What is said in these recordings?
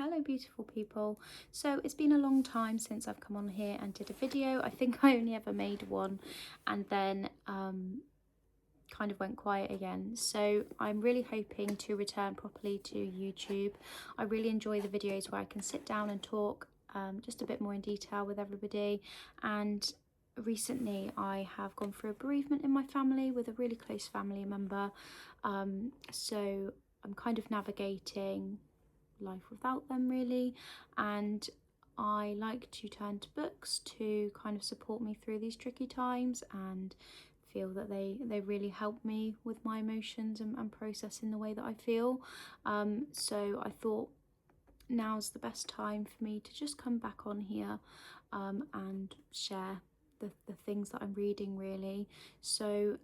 Hello beautiful people. So it's been a long time since I've come on here and did a video. I think I only ever made one and then kind of went quiet again. So I'm really hoping to return properly to YouTube. I really enjoy the videos where I can sit down and talk just a bit more in detail with everybody. And recently I have gone through a bereavement in my family with a really close family member. So I'm kind of navigating life without them really, and I like to turn to books to kind of support me through these tricky times and feel that they really help me with my emotions and processing the way that I feel. So I thought now's the best time for me to just come back on here and share the things that I'm reading really. So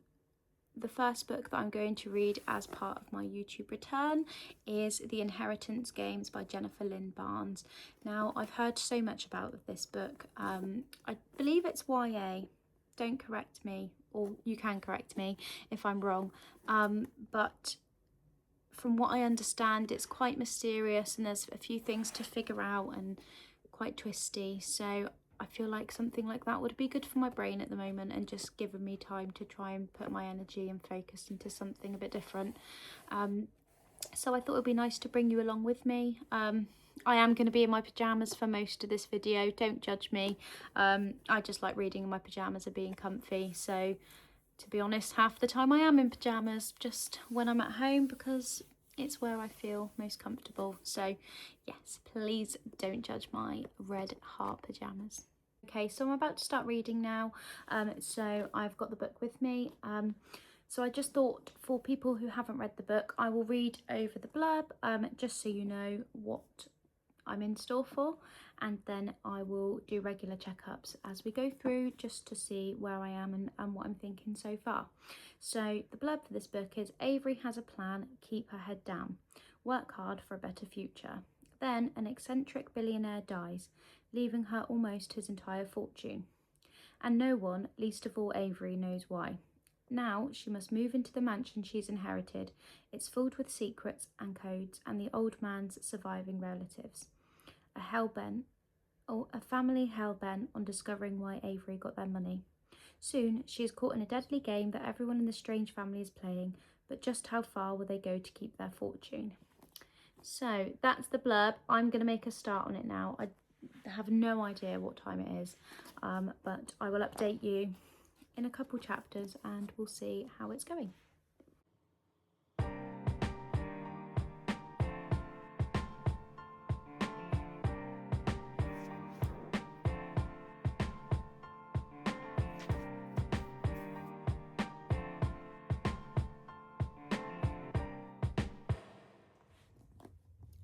the first book that I'm going to read as part of my YouTube return is The Inheritance Games by Jennifer Lynn Barnes. Now, I've heard so much about this book. I believe it's YA. Don't correct me, or you can correct me if I'm wrong. But from what I understand, it's quite mysterious and there's a few things to figure out and quite twisty. So I feel like something like that would be good for my brain at the moment and just given me time to try and put my energy and focus into something a bit different. So I thought it would be nice to bring you along with me. I am going to be in my pyjamas for most of this video, don't judge me. I just like reading in my pyjamas and being comfy, so to be honest, half the time I am in pyjamas just when I'm at home because it's where I feel most comfortable. So yes, please don't judge my red heart pyjamas. Okay, so I'm about to start reading now. So I've got the book with me. So I just thought for people who haven't read the book, I will read over the blurb just so you know what I'm in store for, and then I will do regular checkups as we go through just to see where I am and what I'm thinking so far. So the blurb for this book is: Avery has a plan, keep her head down, work hard for a better future. Then an eccentric billionaire dies, leaving her almost his entire fortune. And no one, least of all Avery, knows why. Now she must move into the mansion she's inherited. It's filled with secrets and codes and the old man's surviving relatives. A family hell-bent on discovering why Avery got their money. Soon she is caught in a deadly game that everyone in the strange family is playing, but just how far will they go to keep their fortune? So that's the blurb. I'm going to make a start on it now. I have no idea what time it is, but I will update you in a couple chapters and we'll see how it's going.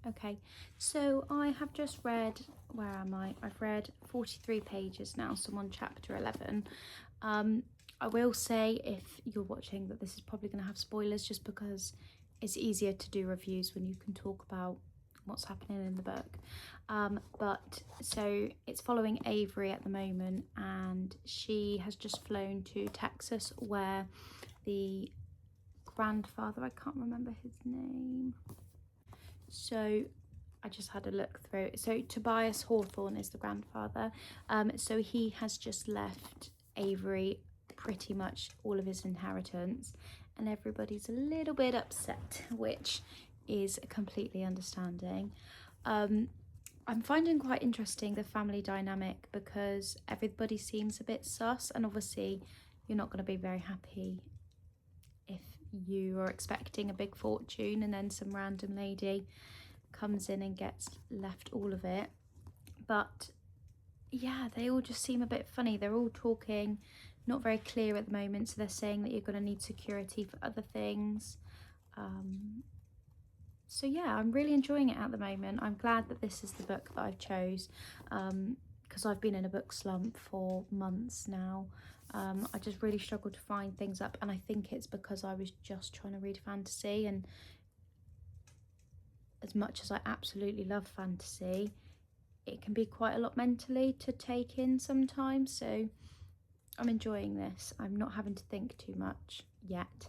Okay, so I have just read, where am I? I've read 43 pages now, so I'm on chapter 11. I will say, if you're watching, that this is probably going to have spoilers just because it's easier to do reviews when you can talk about what's happening in the book. But so it's following Avery at the moment, and she has just flown to Texas where the grandfather, I can't remember his name. So I just had a look through. So Tobias Hawthorne is the grandfather. So he has just left Avery pretty much all of his inheritance, and everybody's a little bit upset, which is completely understanding. I'm finding quite interesting the family dynamic because everybody seems a bit sus, and obviously you're not going to be very happy if you are expecting a big fortune and then some random lady comes in and gets left all of it. But yeah, they all just seem a bit funny. They're all talking not very clear at the moment, so they're saying that you're going to need security for other things. So yeah, I'm really enjoying it at the moment. I'm glad that this is the book that I've chose because I've been in a book slump for months now. I just really struggled to find things up, and I think it's because I was just trying to read fantasy, and as much as I absolutely love fantasy, it can be quite a lot mentally to take in sometimes, so I'm enjoying this. I'm not having to think too much yet,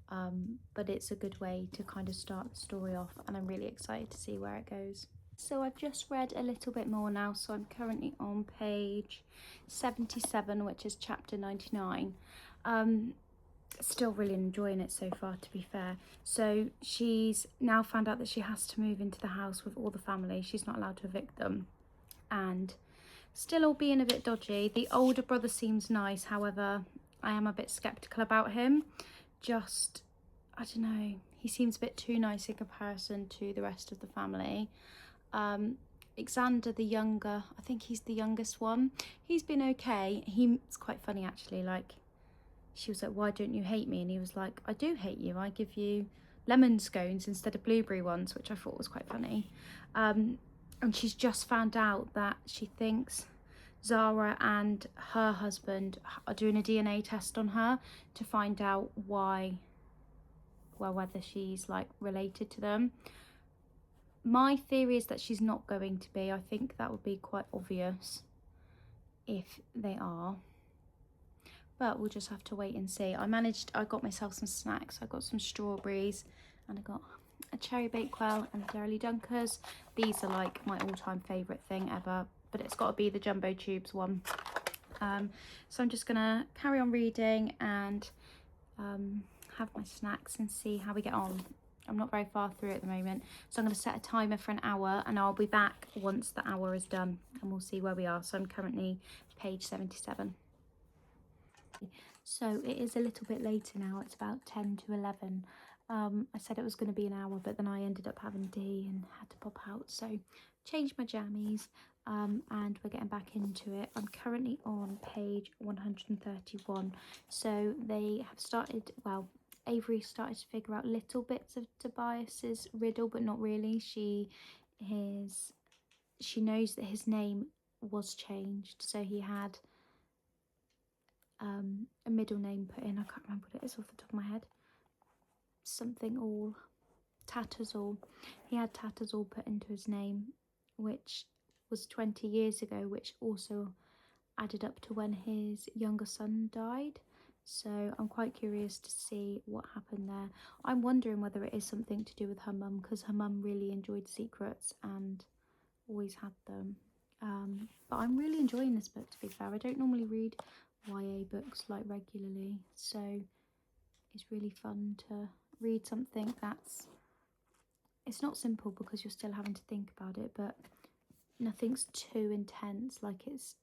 but it's a good way to kind of start the story off, and I'm really excited to see where it goes. So I've just read a little bit more now, so I'm currently on page 77, which is chapter 99. Still really enjoying it so far, to be fair. So she's now found out that she has to move into the house with all the family. She's not allowed to evict them, and still all being a bit dodgy. The older brother seems nice, however, I am a bit skeptical about him. Just, I don't know, he seems a bit too nice in comparison to the rest of the family. Xander, the younger, I think he's the youngest one. He's been okay. He's quite funny actually. Like, she was like, "Why don't you hate me?" And he was like, "I do hate you. I give you lemon scones instead of blueberry ones," which I thought was quite funny. And she's just found out that she thinks Zara and her husband are doing a DNA test on her to find out why, well, whether she's like related to them. My theory is that she's not going to be. I think that would be quite obvious if they are. But we'll just have to wait and see. I got myself some snacks. I got some strawberries and I got a cherry bakewell and Dairy Dunkers. These are like my all-time favourite thing ever, but it's got to be the Jumbo Tubes one. So I'm just gonna carry on reading and have my snacks and see how we get on. I'm not very far through at the moment, so I'm going to set a timer for an hour and I'll be back once the hour is done and we'll see where we are. So I'm currently page 77. So it is a little bit later now. It's about 10 to 11. I said it was going to be an hour, but then I ended up having tea and had to pop out. So changed my jammies and we're getting back into it. I'm currently on page 131. So they have started, well, Avery started to figure out little bits of Tobias's riddle, but not really. She knows that his name was changed. So he had a middle name put in. I can't remember what it is off the top of my head. Something all, Tattersall. He had Tattersall put into his name, which was 20 years ago, which also added up to when his younger son died. So I'm quite curious to see what happened there. I'm wondering whether it is something to do with her mum, because her mum really enjoyed secrets and always had them. But I'm really enjoying this book, to be fair. I don't normally read YA books like regularly, so it's really fun to read something it's not simple because you're still having to think about it, but nothing's too intense, like it's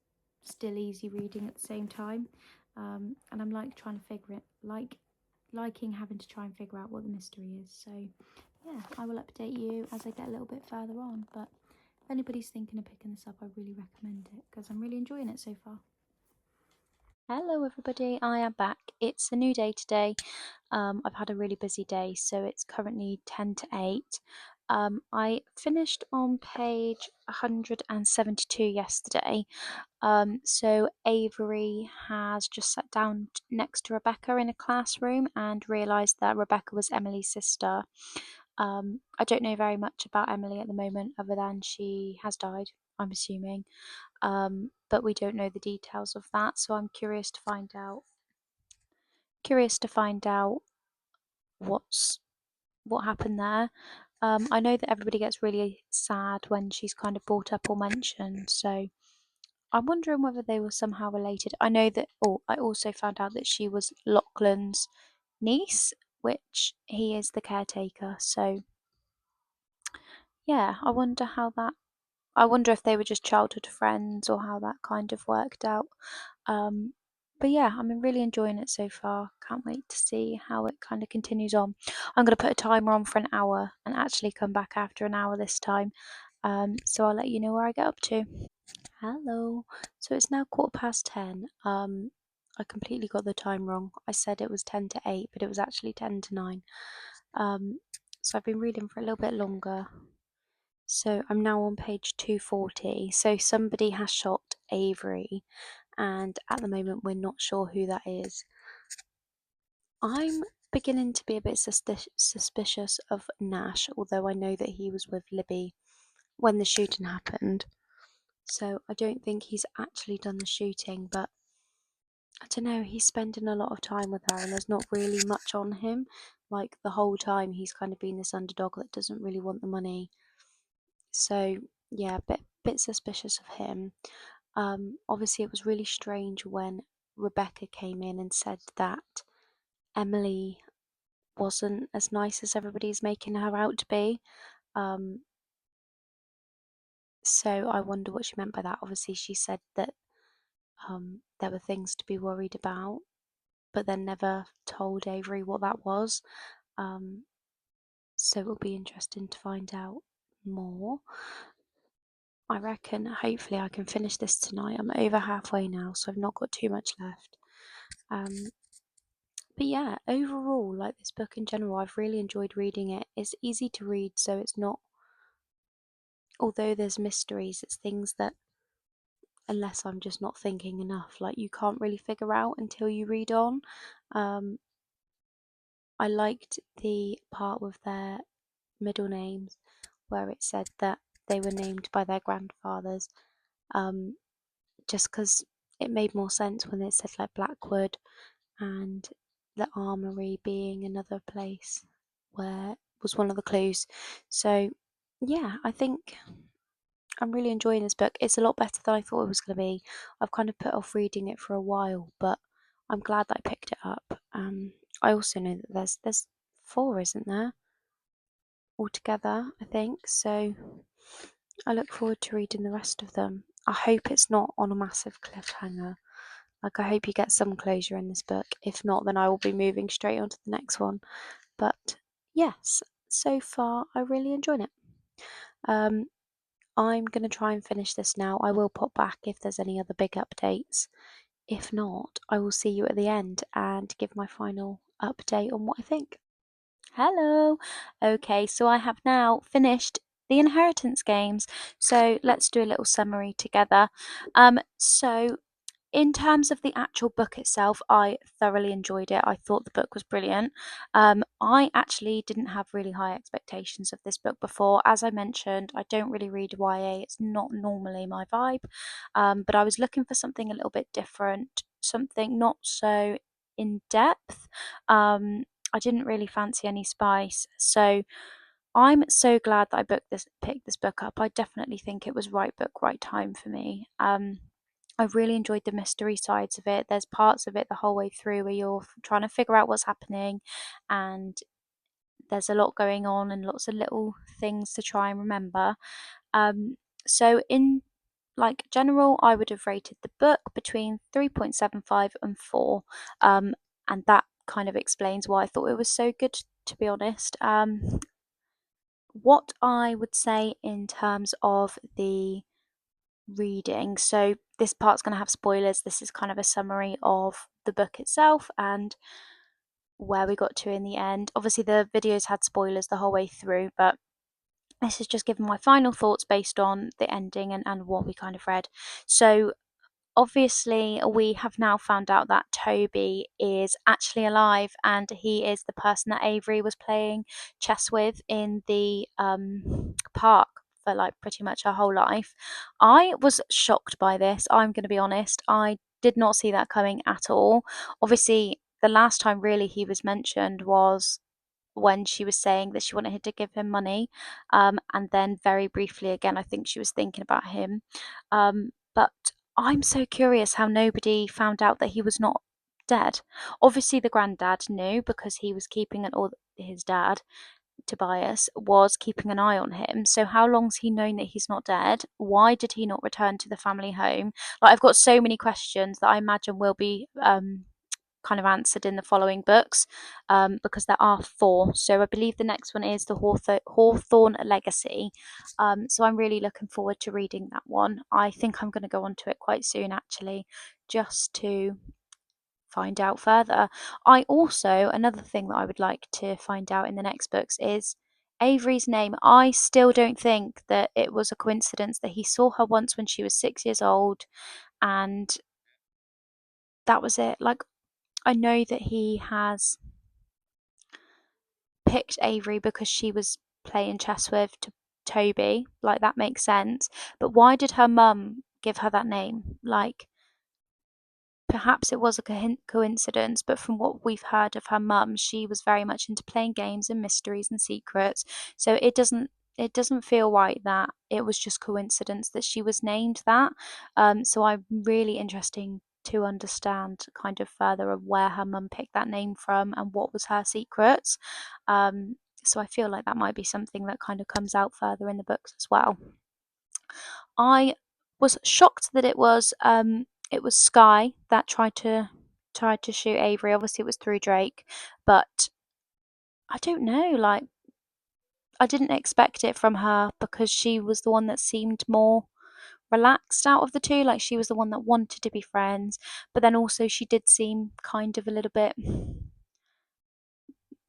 still easy reading at the same time. And I'm like trying to figure it, liking having to try and figure out what the mystery is. So yeah, I will update you as I get a little bit further on, but if anybody's thinking of picking this up, I really recommend it because I'm really enjoying it so far. Hello everybody, I am back. It's a new day today. I've had a really busy day, so it's currently 10 to 8. I finished on page 172 yesterday. So Avery has just sat down next to Rebecca in a classroom and realised that Rebecca was Emily's sister. I don't know very much about Emily at the moment, other than she has died, I'm assuming. But we don't know the details of that, so I'm curious to find out. What happened there. I know that everybody gets really sad when she's kind of brought up or mentioned, so I'm wondering whether they were somehow related. I know that, I also found out that she was Lachlan's niece, which he is the caretaker. So yeah, I wonder if they were just childhood friends or how that kind of worked out. But yeah, I'm really enjoying it so far. Can't wait to see how it kind of continues on. I'm going to put a timer on for an hour and actually come back after an hour this time. So I'll let you know where I get up to. Hello. So it's now 10:15. I completely got the time wrong. I said it was 10 to 8, but it was actually 10 to 9. So I've been reading for a little bit longer. So I'm now on page 240. So somebody has shot Avery, and at the moment we're not sure who that is. I'm beginning to be a bit suspicious of Nash, although I know that he was with Libby when the shooting happened. So I don't think he's actually done the shooting, but I don't know, he's spending a lot of time with her and there's not really much on him. Like the whole time he's kind of been this underdog that doesn't really want the money. So yeah, bit suspicious of him. Obviously, it was really strange when Rebecca came in and said that Emily wasn't as nice as everybody's making her out to be. Um, so I wonder what she meant by that. Obviously, she said that there were things to be worried about, but then never told Avery what that was. Um, so it'll be interesting to find out more. I reckon hopefully I can finish this tonight. I'm over halfway now, so I've not got too much left. But yeah, overall, like this book in general, I've really enjoyed reading it. It's easy to read, so it's not, although there's mysteries, it's things that, unless I'm just not thinking enough, like you can't really figure out until you read on. Um, I liked the part with their middle names where it said that they were named by their grandfathers, just because it made more sense when it said like Blackwood and the armory being another place where was one of the clues. So yeah, I think I'm really enjoying this book. It's a lot better than I thought it was going to be. I've kind of put off reading it for a while, but I'm glad that I picked it up. I also know that there's 4, isn't there, altogether, I think. So I look forward to reading the rest of them. I hope it's not on a massive cliffhanger. Like, I hope you get some closure in this book. If not, then I will be moving straight on to the next one. But yes, so far I really enjoyed it. I'm going to try and finish this now. I will pop back if there's any other big updates. If not, I will see you at the end and give my final update on what I think. Hello! Okay, so I have now finished the inheritance games. So let's do a little summary together. So in terms of the actual book itself, I thoroughly enjoyed it. I thought the book was brilliant. I actually didn't have really high expectations of this book before. As I mentioned, I don't really read YA, it's not normally my vibe. But I was looking for something a little bit different, something not so in depth. I didn't really fancy any spice. So I'm so glad that picked this book up. I definitely think it was right book, right time for me. I really enjoyed the mystery sides of it. There's parts of it the whole way through where you're trying to figure out what's happening, and there's a lot going on and lots of little things to try and remember. So in like general, I would have rated the book between 3.75 and 4, and that kind of explains why I thought it was so good. To be honest, what I would say in terms of the reading. So this part's going to have spoilers. This is kind of a summary of the book itself and where we got to in the end. Obviously, the videos had spoilers the whole way through, but this is just giving my final thoughts based on the ending and what we kind of read. So obviously we have now found out that Toby is actually alive and he is the person that Avery was playing chess with in the park for like pretty much her whole life. I was shocked by this, I'm going to be honest. I did not see that coming at all. Obviously, the last time really he was mentioned was when she was saying that she wanted to give him money. And then very briefly again, I think she was thinking about him. But I'm so curious how nobody found out that he was not dead. Obviously, the granddad knew because he was keeping an, or his dad, Tobias, was keeping an eye on him. So how long's he known that he's not dead? Why did he not return to the family home? Like, I've got so many questions that I imagine will be kind of answered in the following books, because there are 4. So I believe the next one is the Hawthorne Legacy. So I'm really looking forward to reading that one. I think I'm going to go on to it quite soon, actually, just to find out further. I also, another thing that I would like to find out in the next books is Avery's name. I still don't think that it was a coincidence that he saw her once when she was 6 years old and that was it. Like, I know that he has picked Avery because she was playing chess with Toby. Like, that makes sense. But why did her mum give her that name? Like, perhaps it was a coincidence, but from what we've heard of her mum, she was very much into playing games and mysteries and secrets. So it doesn't feel right that it was just coincidence that she was named that. So I'm really interesting to understand kind of further of where her mum picked that name from and what was her secrets. So I feel like that might be something that kind of comes out further in the books as well. I was shocked that it was Sky that tried to shoot Avery. Obviously, it was through Drake, but I don't know. Like, I didn't expect it from her because she was the one that seemed more relaxed out of the two. Like, she was the one that wanted to be friends, but then also she did seem kind of a little bit,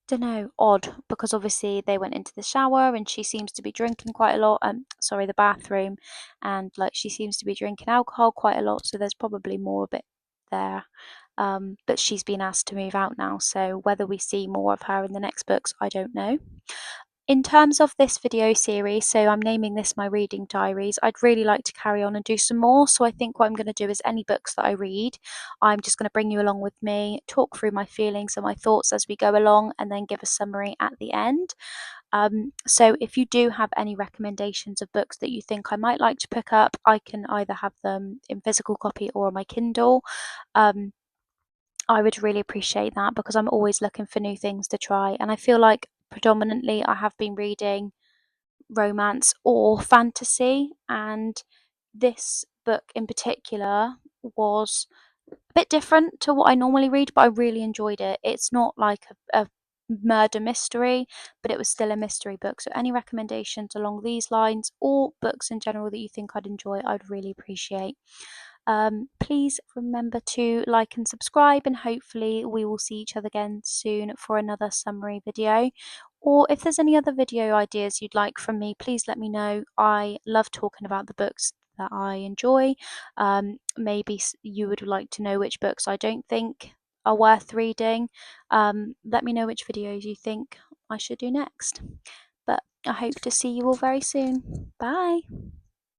don't know, odd, because obviously they went into the shower and she seems to be drinking quite a lot. Sorry, the bathroom, and like she seems to be drinking alcohol quite a lot. So there's probably more of it there. But she's been asked to move out now, so whether we see more of her in the next books, I don't know. In terms of this video series, so I'm naming this my reading diaries, I'd really like to carry on and do some more. So I think what I'm going to do is any books that I read, I'm just going to bring you along with me, talk through my feelings and my thoughts as we go along, and then give a summary at the end. So if you do have any recommendations of books that you think I might like to pick up, I can either have them in physical copy or on my Kindle. I would really appreciate that because I'm always looking for new things to try, and I feel like predominantly I have been reading romance or fantasy, and this book in particular was a bit different to what I normally read, but I really enjoyed it. It's not like a murder mystery, but it was still a mystery book. So any recommendations along these lines or books in general that you think I'd enjoy, I'd really appreciate. Please remember to like and subscribe, and hopefully we will see each other again soon for another summary video. Or if there's any other video ideas you'd like from me, please let me know. I love talking about the books that I enjoy. Maybe you would like to know which books I don't think are worth reading. Let me know which videos you think I should do next. But I hope to see you all very soon. Bye.